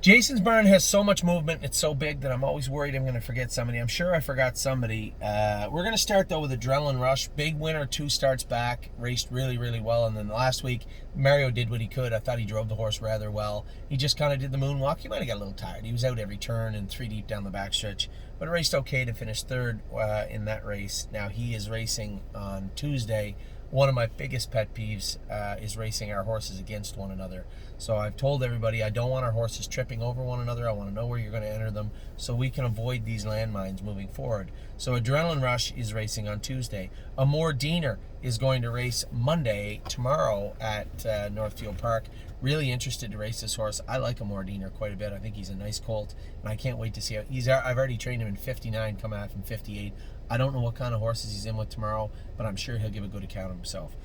Jason's barn has so much movement. It's so big that I'm always worried I'm going to forget somebody. I'm sure I forgot somebody. We're going to start, though, with Adrenaline Rush. Big winner, 2 starts back. Raced really, really well. And then last week, Mario did what he could. I thought he drove the horse rather well. He just kind of did the moonwalk. He might have got a little tired. He was out every turn and 3 deep down the backstretch. But raced okay to finish third in that race. Now, he is racing on Tuesday. One of my biggest pet peeves is racing our horses against one another. So I've told everybody I don't want our horses tripping over one another. I want to know where you're going to enter them so we can avoid these landmines moving forward. So Adrenaline Rush is racing on Tuesday. Amor Diener is going to race Monday, tomorrow at Northfield Park. Really interested to race this horse. I like Amor Diener quite a bit. I think he's a nice colt, and I can't wait to see how I've already trained him in 59, coming out from 58. I don't know what kind of horses he's in with tomorrow, but I'm sure he'll give a good account of himself.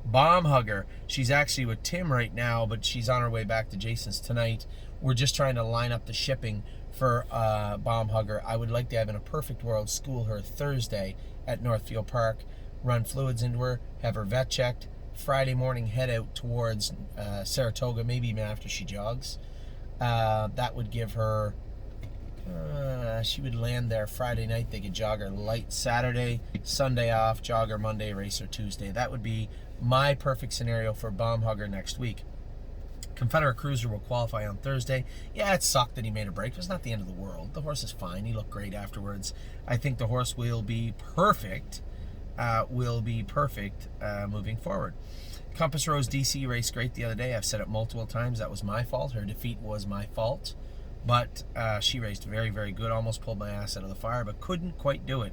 Bomb Hugger. She's actually with Tim right now, but she's on her way back to Jason's tonight. We're just trying to line up the shipping for Bomb Hugger. I would like to have, in a perfect world, school her Thursday at Northfield Park, run fluids into her, have her vet checked, Friday morning head out towards Saratoga, maybe even after she jogs. That would give her... she would land there Friday night. They could jog her light Saturday, Sunday off, jog her Monday, race her Tuesday. That would be my perfect scenario for Bomb Hugger next week. Confederate Cruiser will qualify on Thursday. Yeah, it sucked that he made a break. It's not the end of the world. The horse is fine. He looked great afterwards. I think the horse will be perfect. Moving forward. Compass Rose DC raced great the other day. I've said it multiple times. That was my fault. Her defeat was my fault. But she raced very, very good. Almost pulled my ass out of the fire, but couldn't quite do it.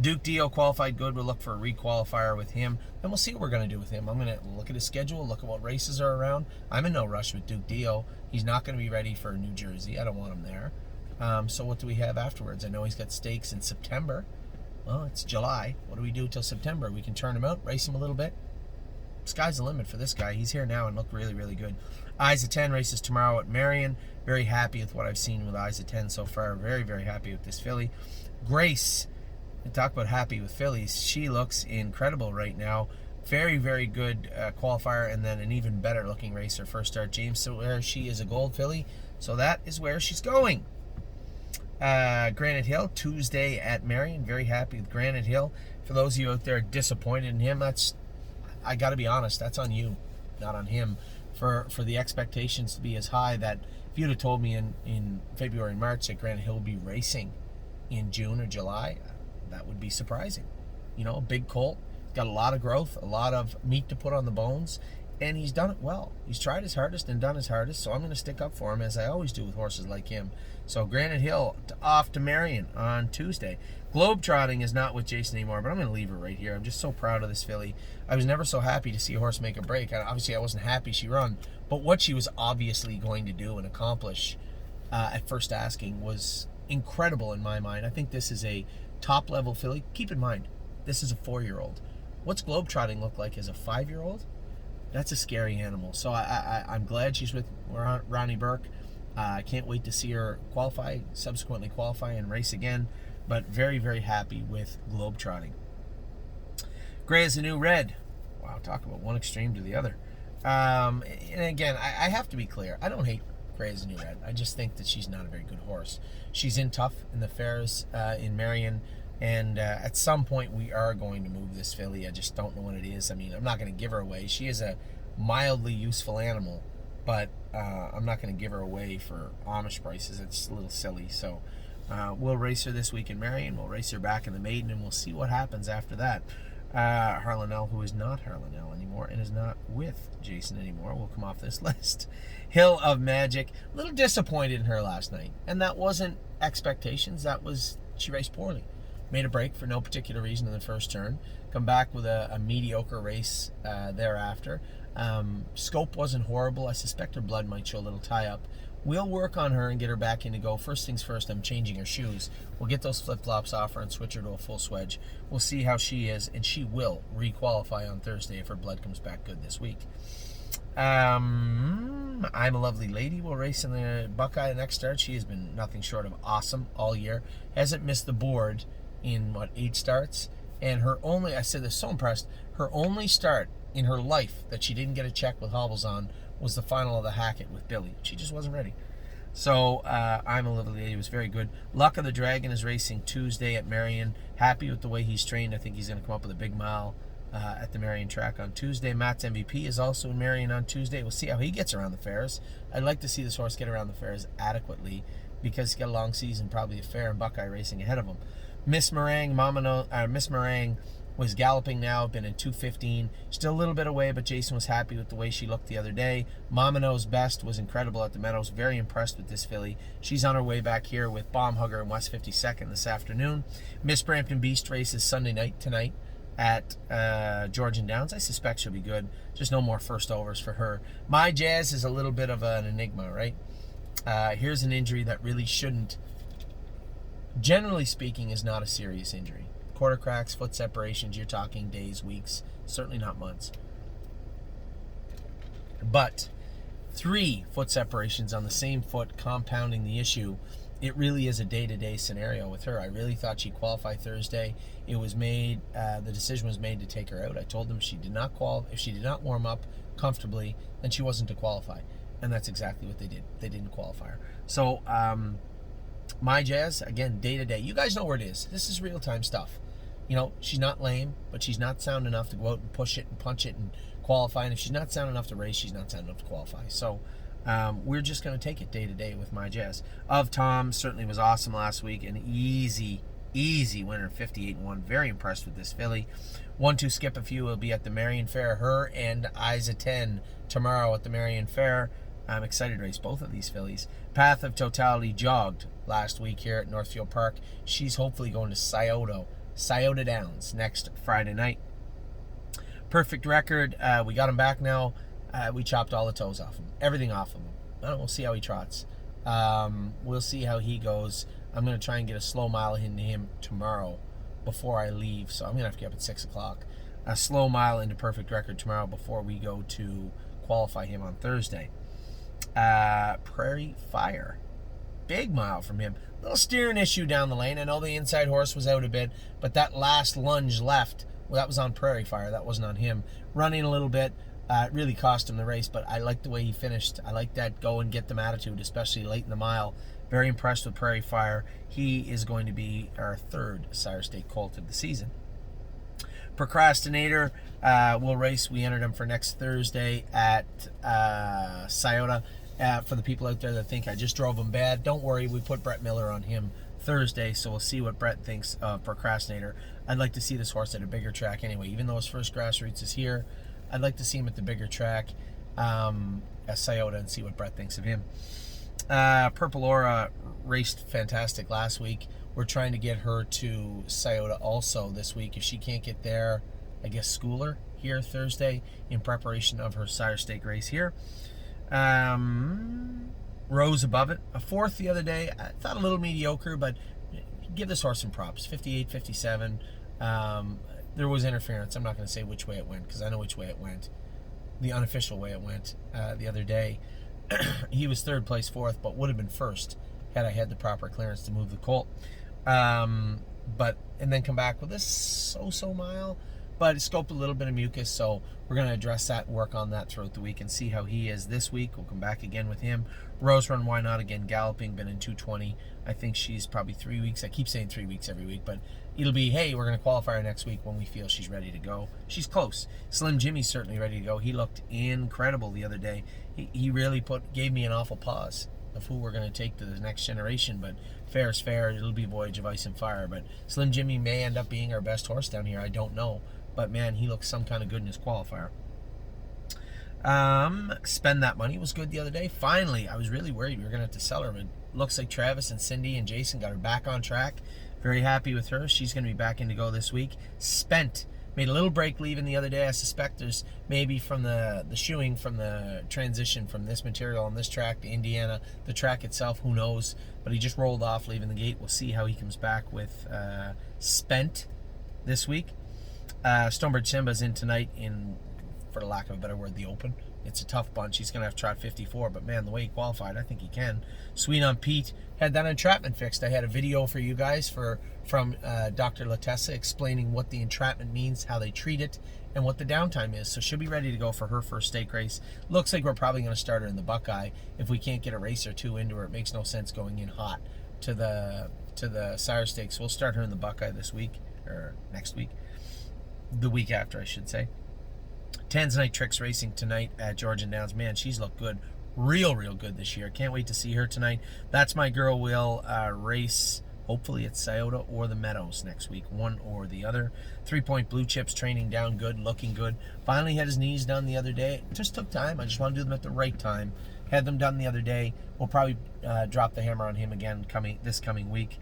Duke Dio qualified good. We'll look for a requalifier with him, and we'll see what we're going to do with him. I'm going to look at his schedule, look at what races are around. I'm in no rush with Duke Dio. He's not going to be ready for New Jersey. I don't want him there. So what do we have afterwards? I know he's got stakes in September. Well, it's July. What do we do till September? We can turn him out, race him a little bit. Sky's the limit for this guy. He's here now and looked really, really good. Eyes of 10 races tomorrow at Marion. Very happy with what I've seen with Eyes of 10 so far. Very, very happy with this filly. Grace, talk about happy with fillies. She looks incredible right now. Very, very good qualifier, and then an even better looking racer. First start, James. So where she is a gold filly, so that is where she's going. Granite Hill, Tuesday at Marion. Very happy with Granite Hill. For those of you out there disappointed in him, I got to be honest, that's on you, not on him, for the expectations to be as high that if you'd have told me in February and March that Granite Hill would be racing in June or July, that would be surprising. You know, big colt, got a lot of growth, a lot of meat to put on the bones, and he's done it well. He's tried his hardest and done his hardest, so I'm going to stick up for him, as I always do with horses like him. So Granite Hill off to Marion on Tuesday. Globetrotting is not with Jason anymore, but I'm going to leave her right here. I'm just so proud of this filly. I was never so happy to see a horse make a break. Obviously, I wasn't happy she run, but what she was obviously going to do and accomplish at first asking was incredible in my mind. I think this is a top-level filly. Keep in mind, this is a 4-year-old. What's Globetrotting look like as a 5-year-old? That's a scary animal. So I'm glad she's with Ronnie Burke. I can't wait to see her qualify, subsequently qualify and race again. But very, very happy with Globetrotting. Gray is the new red. Wow, talk about one extreme to the other. And again, I have to be clear. I don't hate Gray is the new red. I just think that she's not a very good horse. She's in tough in the fairs in Marion. And at some point, we are going to move this filly. I just don't know what it is. I mean, I'm not going to give her away. She is a mildly useful animal, but I'm not going to give her away for Amish prices. It's a little silly. So we'll race her this week in Marion. We'll race her back in the maiden, and we'll see what happens after that. Harlanelle, who is not Harlanelle anymore and is not with Jason anymore, will come off this list. Hill of Magic. A little disappointed in her last night, and that wasn't expectations. That was she raced poorly. Made a break for no particular reason in the first turn. Come back with a mediocre race thereafter. Scope wasn't horrible. I suspect her blood might show a little tie-up. We'll work on her and get her back in to go. First things first, I'm changing her shoes. We'll get those flip-flops off her and switch her to a full swedge. We'll see how she is, and she will re-qualify on Thursday if her blood comes back good this week. I'm a Lovely Lady will race in the Buckeye the next start. She has been nothing short of awesome all year. Hasn't missed the board in 8 starts, and her only, I said this, so impressed, her only start in her life that she didn't get a check with hobbles on was the final of the Hackett with Billy. She just wasn't ready. So I'm a Lovely Lady was very good. Luck of the Dragon is racing Tuesday at Marion. Happy with the way he's trained. I think he's going to come up with a big mile at the Marion track on Tuesday. Matt's MVP is also in Marion on Tuesday. We'll see how he gets around the fairs. I'd like to see this horse get around the fairs adequately because he's got a long season, probably a fair and Buckeye racing ahead of him. Miss Meringue was galloping now, been in 2:15, still a little bit away, but Jason was happy with the way she looked the other day. Mama Knows Best was incredible at the Meadows, very impressed with this filly. She's on her way back here with Bomb Hugger and West 52nd this afternoon. Miss Brampton Beast races Sunday night tonight at Georgian Downs. I suspect she'll be good, just no more first overs for her. My Jazz is a little bit of an enigma, right? Here's an injury that really shouldn't, generally speaking, is not a serious injury. Quarter cracks, foot separations, you're talking days, weeks, certainly not months. But 3 foot separations on the same foot compounding the issue, it really is a day-to-day scenario with her. I really thought she'd qualify Thursday. It was made, the decision was made to take her out. I told them if she did not warm up comfortably, then she wasn't to qualify. And that's exactly what they did. They didn't qualify her. So, My Jazz, again, day-to-day. You guys know where it is. This is real-time stuff. You know, she's not lame, but she's not sound enough to go out and push it and punch it and qualify. And if she's not sound enough to race, she's not sound enough to qualify. So we're just going to take it day to day with My Jazz. Of Tom certainly was awesome last week. An easy winner, 58-1. Very impressed with this filly. 1-2 Skip a Few will be at the Marion Fair. Her and Isa 10 tomorrow at the Marion Fair. I'm excited to race both of these fillies. Path of Totality jogged last week here at Northfield Park. She's hopefully going to Scioto Downs next Friday night. Perfect Record, we got him back now. We chopped all the toes off him, everything off of him. We'll see how he trots. We'll see how he goes. I'm going to try and get a slow mile into him tomorrow before I leave, so I'm going to have to get up at 6 o'clock. A slow mile into Perfect Record tomorrow before we go to qualify him on Thursday. Prairie Fire, big mile from him. Little steering issue down the lane. I know the inside horse was out a bit, but that last lunge left, well, that was on Prairie Fire. That wasn't on him. Running a little bit, it really cost him the race, but I like the way he finished. I like that go and get them attitude, especially late in the mile. Very impressed with Prairie Fire. He is going to be our 3rd Sire State Colt of the season. Procrastinator will race. We entered him for next Thursday at Scioto. For the people out there that think I just drove him bad, don't worry. We put Brett Miller on him Thursday, so we'll see what Brett thinks of Procrastinator. I'd like to see this horse at a bigger track anyway. Even though his first grassroots is here, I'd like to see him at the bigger track at Scioto and see what Brett thinks of him. Purple Aura raced fantastic last week. We're trying to get her to Scioto also this week. If she can't get there, I guess Schooler here Thursday in preparation of her Sire Stake race here. Rose above it. A 4th the other day. I thought a little mediocre, but give this horse some props. 58, 57. There was interference. I'm not going to say which way it went because I know which way it went. The unofficial way it went the other day. He was 3rd place, 4th, but would have been 1st had I had the proper clearance to move the colt. And then come back with this so mile. But it scoped a little bit of mucus, so we're going to address that and work on that throughout the week and see how he is this week. We'll come back again with him. Rose Run, Why Not, again, galloping, been in 220. I think she's probably 3 weeks. I keep saying 3 weeks every week, but it'll be, hey, we're going to qualify her next week when we feel she's ready to go. She's close. Slim Jimmy's certainly ready to go. He looked incredible the other day. He really gave me an awful pause of who we're going to take to the next generation, but fair is fair. It'll be Voyage of Ice and Fire, but Slim Jimmy may end up being our best horse down here. I don't know. But, man, he looks some kind of good in his qualifier. Spend That Money was good the other day. Finally, I was really worried we were going to have to sell her, but looks like Travis and Cindy and Jason got her back on track. Very happy with her. She's going to be back in to go this week. Spent. Made a little break leaving the other day. I suspect there's maybe from the shoeing, from the transition from this material on this track to Indiana. The track itself, who knows? But he just rolled off leaving the gate. We'll see how he comes back with Spent this week. Stonebridge Simba's in tonight in, for the lack of a better word, the Open. It's a tough bunch. He's going to have to try 54, but man, the way he qualified, I think he can. Sweet on Pete had that entrapment fixed. I had a video for you guys from Dr. Latessa explaining what the entrapment means, how they treat it, and what the downtime is. So she'll be ready to go for her first stake race. Looks like we're probably going to start her in the Buckeye. If we can't get a race or two into her, it makes no sense going in hot to the Sire Stakes. We'll start her in the Buckeye this week, or next week. The week after, I should say. Tanzanite Tricks racing tonight at Georgian Downs. Man, she's looked good. Real good this year. Can't wait to see her tonight. That's my girl. Will race, hopefully at Scioto or the Meadows next week. One or the other. 3 Point Blue Chips training down good, looking good. Finally had his knees done the other day. It just took time. I just want to do them at the right time. Had them done the other day. We'll probably drop the hammer on him again this coming week.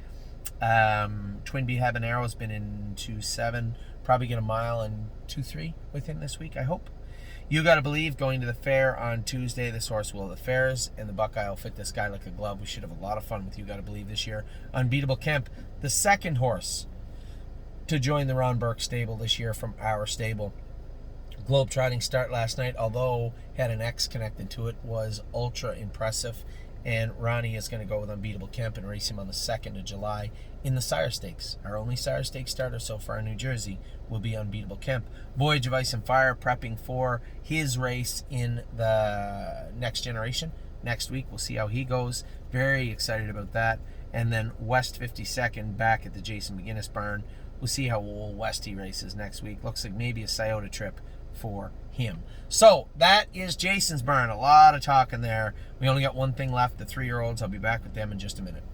Twin Bee Habanero has been in 2.7. Probably get a mile in 2.3 with him this week, I hope. You Gotta Believe going to the fair on Tuesday. This horse will have the fairs, and the Buckeye will fit this guy like a glove. We should have a lot of fun with You Gotta Believe this year. Unbeatable Kemp, the second horse to join the Ron Burke stable this year from our stable. Globetrotting start last night, although had an X connected to it, was ultra impressive. And Ronnie is going to go with Unbeatable Kemp and race him on the 2nd of July in the Sire Stakes. Our only Sire Stakes starter so far in New Jersey will be Unbeatable Kemp. Voyage of Ice and Fire prepping for his race in the Next Generation. Next week, we'll see how he goes. Very excited about that. And then West 52nd back at the Jason McGinnis barn. We'll see how old Westy races next week. Looks like maybe a Scioto trip for him. So that is Jason's barn. A lot of talking there. We only got one thing left, the 3-year-olds. I'll be back with them in just a minute.